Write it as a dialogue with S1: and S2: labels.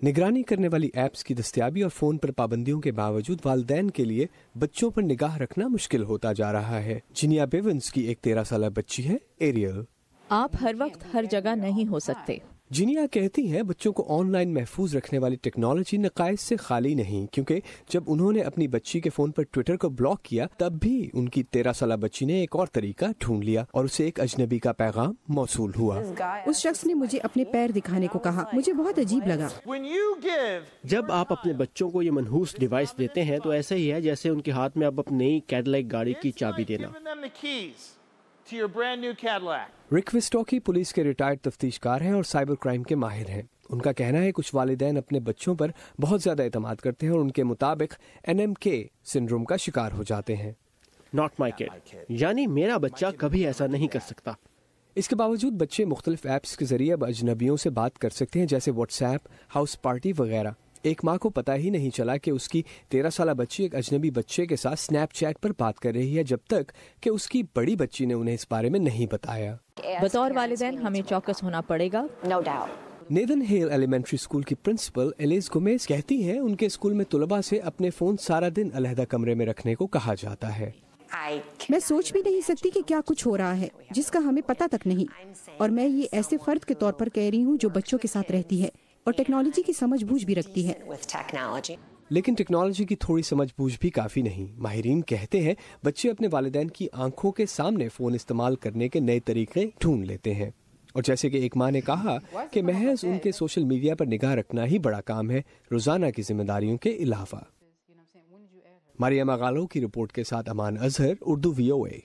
S1: निगरानी करने वाली ऐप्स की दस्तयाबी और फोन पर पाबंदियों के बावजूद वालिदैन के लिए बच्चों पर निगाह रखना मुश्किल होता जा रहा है। जिनिया बेवंस की एक 13 साल बच्ची है एरियल।
S2: आप हर वक्त हर जगह नहीं हो सकते।
S1: जिनिया कहती हैं बच्चों को ऑनलाइन महफूज रखने वाली टेक्नोलॉजी नकाइस से खाली नहीं, क्योंकि जब उन्होंने अपनी बच्ची के फोन पर ट्विटर को ब्लॉक किया तब भी उनकी 13 साल बच्ची ने एक और तरीका ढूंढ लिया और उसे एक अजनबी का पैगाम मौसूल हुआ।
S3: उस शख्स ने मुझे अपने पैर दिखाने को कहा, मुझे बहुत अजीब लगा।
S4: जब आप अपने बच्चों को ये मनहूस डिवाइस देते हैं तो ऐसा ही है जैसे उनके हाथ में आप अपनी नई कैडिलैक गाड़ी की चाबी देना।
S1: रिक विस्टोकी पुलिस के रिटायर्ड तफ्तीशकार हैं और साइबर क्राइम के माहिर हैं। उनका कहना है कुछ वालिदैन अपने बच्चों पर बहुत ज्यादा एतमाद करते हैं और उनके मुताबिक NMK सिंड्रोम का शिकार हो जाते हैं।
S4: नॉट माई किड, यानी मेरा बच्चा कभी ऐसा नहीं कर सकता।
S1: इसके बावजूद बच्चे मुख्तलिफ ऐप्स के जरिए अब अजनबियों से बात कर सकते हैं, जैसे व्हाट्सएप, हाउस पार्टी वगैरह। एक माँ को पता ही नहीं चला कि उसकी 13 साल बच्ची एक अजनबी बच्चे के साथ स्नैपचैट पर बात कर रही है, जब तक कि उसकी बड़ी बच्ची ने उन्हें इस बारे में नहीं बताया।
S2: बतौर वालिदैन हमें चौकस होना पड़ेगा।
S1: नेथन हेल एलिमेंट्री स्कूल की प्रिंसिपल एलिस गोमेज कहती हैं उनके स्कूल में तुलबा से अपने फोन सारा दिन अलहदा कमरे में रखने को कहा जाता है।
S3: मैं सोच भी नहीं सकती कि क्या कुछ हो रहा है जिसका हमें पता तक नहीं, और मैं ये ऐसे फर्द के तौर पर कह रही हूँ जो बच्चों के साथ रहती है और टेक्नोलॉजी की समझ बूझ भी रखती है।
S1: लेकिन टेक्नोलॉजी की थोड़ी समझ बूझ भी काफी नहीं। माहिरीन कहते हैं बच्चे अपने वालिदैन की आंखों के सामने फोन इस्तेमाल करने के नए तरीके ढूंढ लेते हैं, और जैसे कि एक माँ ने कहा कि महज उनके सोशल मीडिया पर निगाह रखना ही बड़ा काम है, रोजाना की जिम्मेदारियों के अलावा। मारिया मगालो की रिपोर्ट के साथ अमान अजहर, उर्दू VOA।